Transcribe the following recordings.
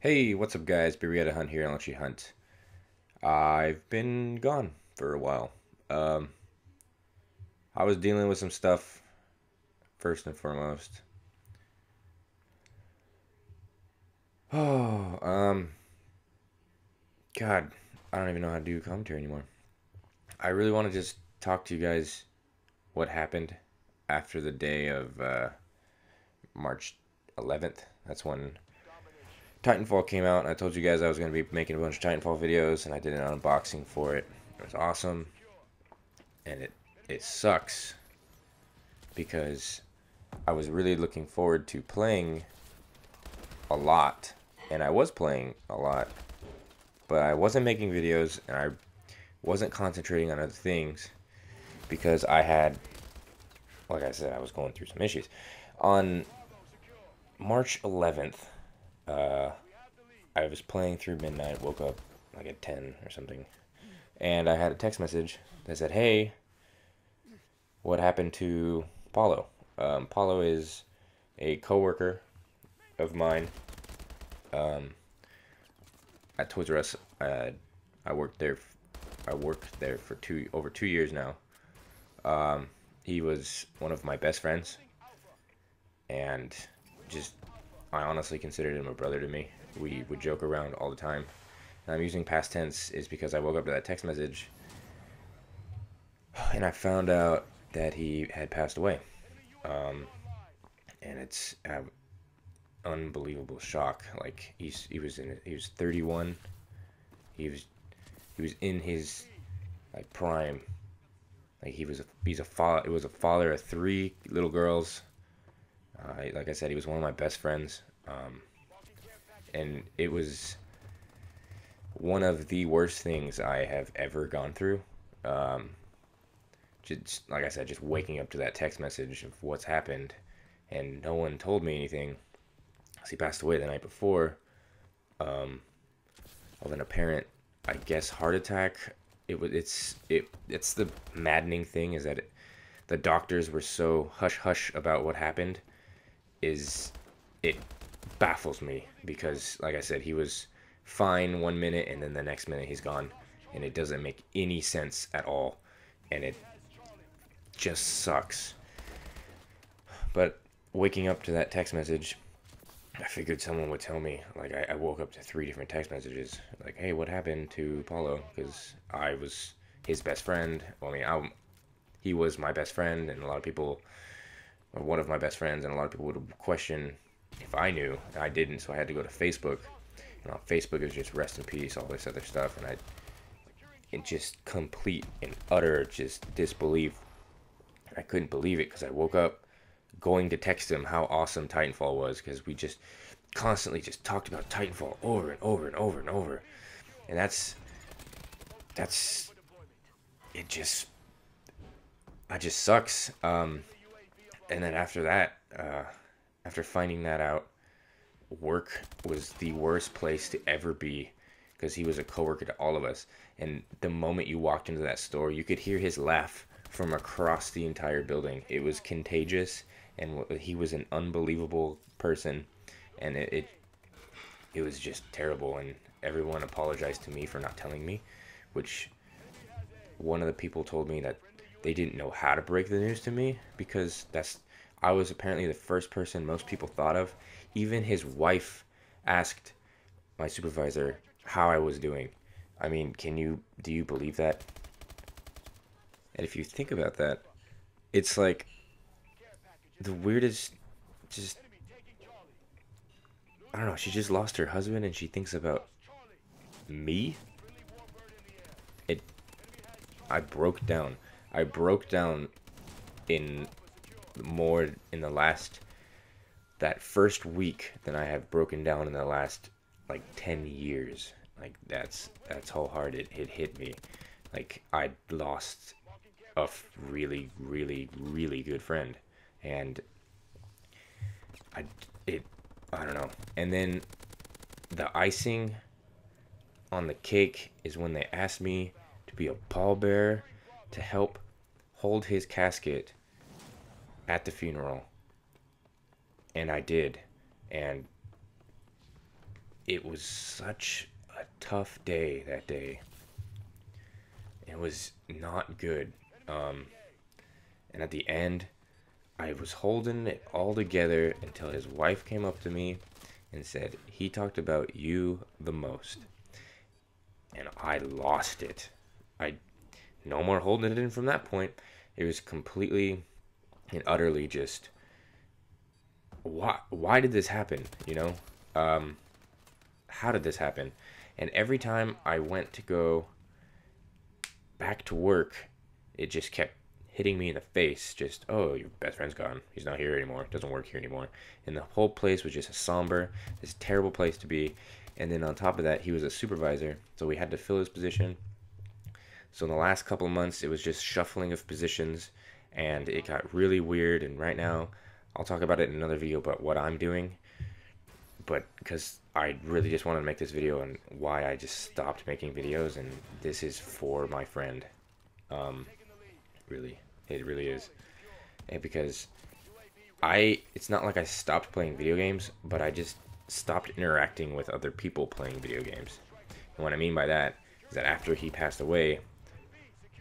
Hey, what's up, guys? Beretta Hunt here, LG Hunt. I've been gone for a while. Um, I was dealing with some stuff first and foremost. Oh, God, I don't even know how to do commentary anymore. I really want to just talk to you guys what happened after the day of March 11th. That's when Titanfall came out, and I told you guys I was going to be making a bunch of Titanfall videos, and I did an unboxing for it. It was awesome, and it sucks because I was really looking forward to playing a lot, and I was playing a lot, but I wasn't making videos and I wasn't concentrating on other things because I had, like I said, I was going through some issues. On March 11th, uh, I was playing through midnight, woke up like at 10 or something, and I had a text message that said, "Hey, what happened to Paulo?" Paulo is a coworker of mine um, at Toys R Us. I worked there. I worked there for over 2 years now. Um, he was one of my best friends, and just I honestly considered him a brother to me. We would joke around all the time. And I'm using past tense is because I woke up to that text message, and I found out that he had passed away. Um, and it's an unbelievable shock. Like he was 31. He was he was in his like prime. Like he's a father. It was a father of three little girls. Like I said, he was one of my best friends, and it was one of the worst things I have ever gone through. Um, just like I said, just waking up to that text message of what's happened, and no one told me anything. So he passed away the night before of an apparent, I guess, heart attack. It's the maddening thing is that the doctors were so hush hush about what happened. Is it baffles me because, like I said, he was fine 1 minute and then the next minute he's gone, and it doesn't make any sense at all, and it just sucks. But waking up to that text message, I figured someone would tell me. Like I woke up to three different text messages, like, "Hey, what happened to Paulo?" Because I was his best friend. Well, I mean, he was my best friend, and a lot of people, or one of my best friends, and a lot of people would question if I knew. I didn't, so I had to go to Facebook. And on Facebook, it was just rest in peace, all this other stuff, and I, it just complete and utter just disbelief. I couldn't believe it because I woke up going to text him how awesome Titanfall was because we just constantly just talked about Titanfall over and over and over and over, and that's it. Just I just sucks. And then after that, after finding that out, work was the worst place to ever be because he was a coworker to all of us. And the moment you walked into that store, you could hear his laugh from across the entire building. It was contagious, and he was an unbelievable person, and it was just terrible. And everyone apologized to me for not telling me, which one of the people told me that they didn't know how to break the news to me because that's I was apparently the first person most people thought of. Even his wife asked my supervisor how I was doing. I mean, do you believe that? And if you think about that, it's like the weirdest just I don't know, she just lost her husband and she thinks about me? It I broke down. I broke down in more in the last that first week than I have broken down in the last like 10 years. Like that's how hard it hit me. Like I lost a really really really good friend, and I it I don't know. And then the icing on the cake is when they asked me to be a pallbearer to help hold his casket at the funeral, and I did. And it was such a tough day that day. It was not good. Um, and at the end, I was holding it all together until his wife came up to me and said, "He talked about you the most." And I lost it. I no more holding it in from that point. It was completely and utterly just, why did this happen? Um, how did this happen? And every time I went to go back to work, it just kept hitting me in the face. Just, oh, your best friend's gone. He's not here anymore. Doesn't work here anymore. And the whole place was just a somber, this terrible place to be. And then on top of that, he was a supervisor, so we had to fill his position. So in the last couple of months, it was just shuffling of positions, and it got really weird. And right now, I'll talk about it in another video about what I'm doing. But because I really just wanted to make this video and why I just stopped making videos, and this is for my friend. Really, it really is. And because it's not like I stopped playing video games, but I just stopped interacting with other people playing video games. And what I mean by that is that after he passed away,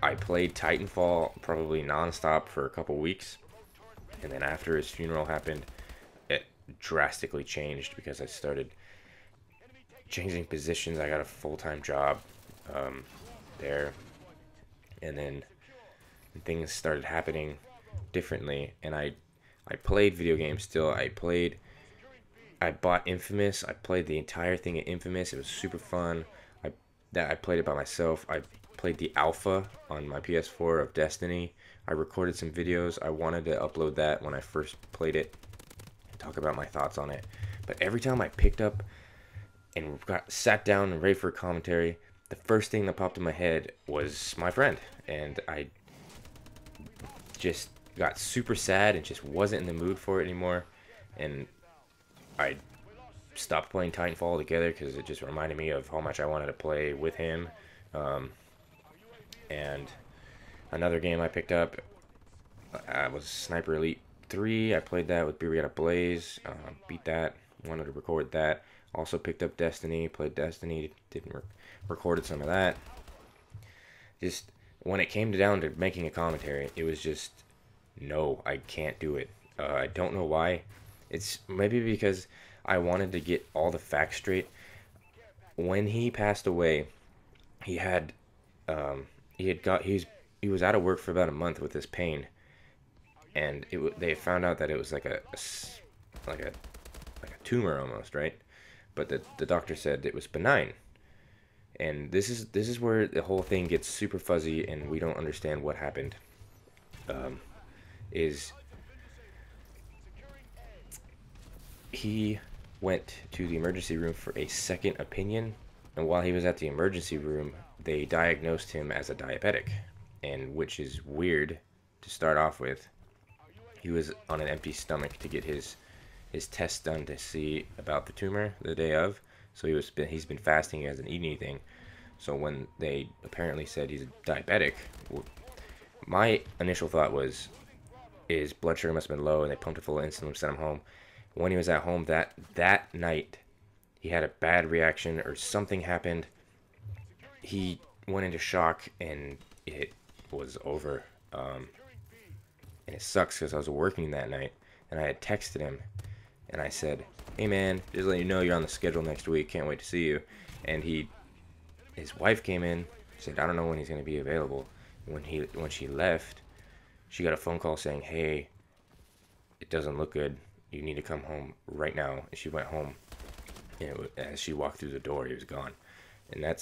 I played Titanfall probably nonstop for a couple weeks, and then after his funeral happened, it drastically changed because I started changing positions. I got a full-time job there, and then things started happening differently. And I played video games still. I bought Infamous. I played the entire thing at Infamous. It was super fun. I played it by myself. I played the alpha on my PS4 of Destiny. I recorded some videos. I wanted to upload that when I first played it, talk about my thoughts on it. But every time I picked up and sat down and ready for a commentary, the first thing that popped in my head was my friend. And I just got super sad and just wasn't in the mood for it anymore. And I stopped playing Titanfall altogether because it just reminded me of how much I wanted to play with him. And another game I picked up was Sniper Elite 3. I played that with Brianna Blaze. Beat that. Wanted to record that. Also picked up Destiny. Played Destiny. Recorded some of that. Just when it came down to making a commentary, it was just, no, I can't do it. I don't know why. It's maybe because I wanted to get all the facts straight. When he passed away, he had he was out of work for about a month with this pain, and they found out that it was like a tumor almost, right? But the doctor said it was benign. And this is where the whole thing gets super fuzzy and we don't understand what happened. Is he went to the emergency room for a second opinion, and while he was at the emergency room, they diagnosed him as a diabetic, and which is weird to start off with. He was on an empty stomach to get his test done to see about the tumor the day of. So he's been fasting. He hasn't eaten anything. So when they apparently said he's a diabetic, my initial thought was his blood sugar must have been low, and they pumped it full of insulin, sent him home. When he was at home that night, he had a bad reaction or something happened. He went into shock, and it was over. And it sucks because I was working that night, and I had texted him, and I said, "Hey man, just letting you know you're on the schedule next week. Can't wait to see you." And his wife came in, said, "I don't know when he's going to be available." When she left, she got a phone call saying, "Hey, it doesn't look good. You need to come home right now." And she went home, and as she walked through the door, he was gone. And I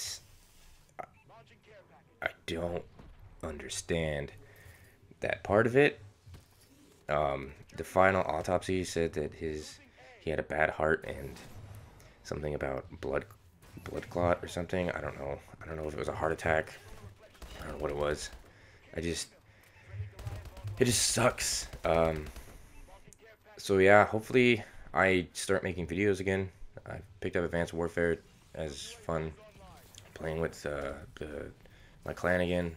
don't understand that part of it. The final autopsy said that he had a bad heart and something about blood clot or something. I don't know if it was a heart attack. I don't know what it was. It just sucks. So yeah, hopefully I start making videos again. I picked up Advanced Warfare as fun, playing with my clan again.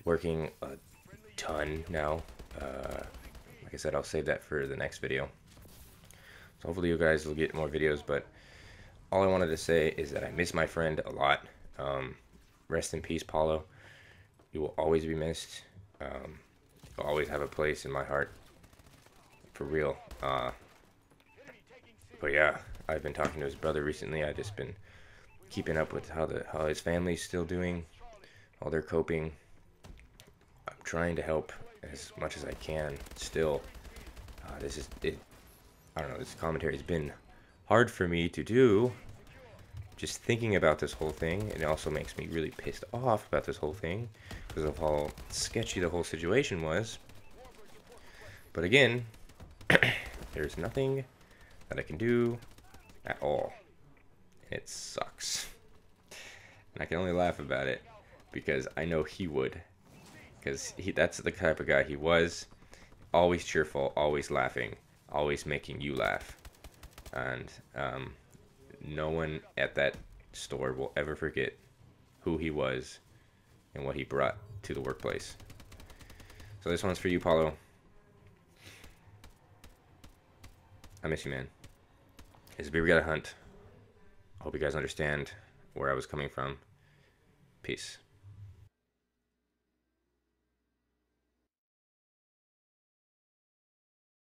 Working a ton now. Like I said, I'll save that for the next video. So So hopefully you guys will get more videos, but all I wanted to say is that I miss my friend a lot. Rest in peace, Paulo. You will always be missed. You'll always have a place in my heart, for real. But yeah, I've been talking to his brother recently. I've just been keeping up with how his family's still doing, how they're coping. I'm trying to help as much as I can still. This is it. I don't know. This commentary has been hard for me to do. Just thinking about this whole thing, and it also makes me really pissed off about this whole thing because of how sketchy the whole situation was. But again, there's nothing that I can do at all. It sucks. And I can only laugh about it because I know he would. Because that's the type of guy he was. Always cheerful, always laughing, always making you laugh. And no one at that store will ever forget who he was and what he brought to the workplace. So this one's for you, Paulo. I miss you, man. This is Beaver Gotta Hunt. I hope you guys understand where I was coming from. Peace.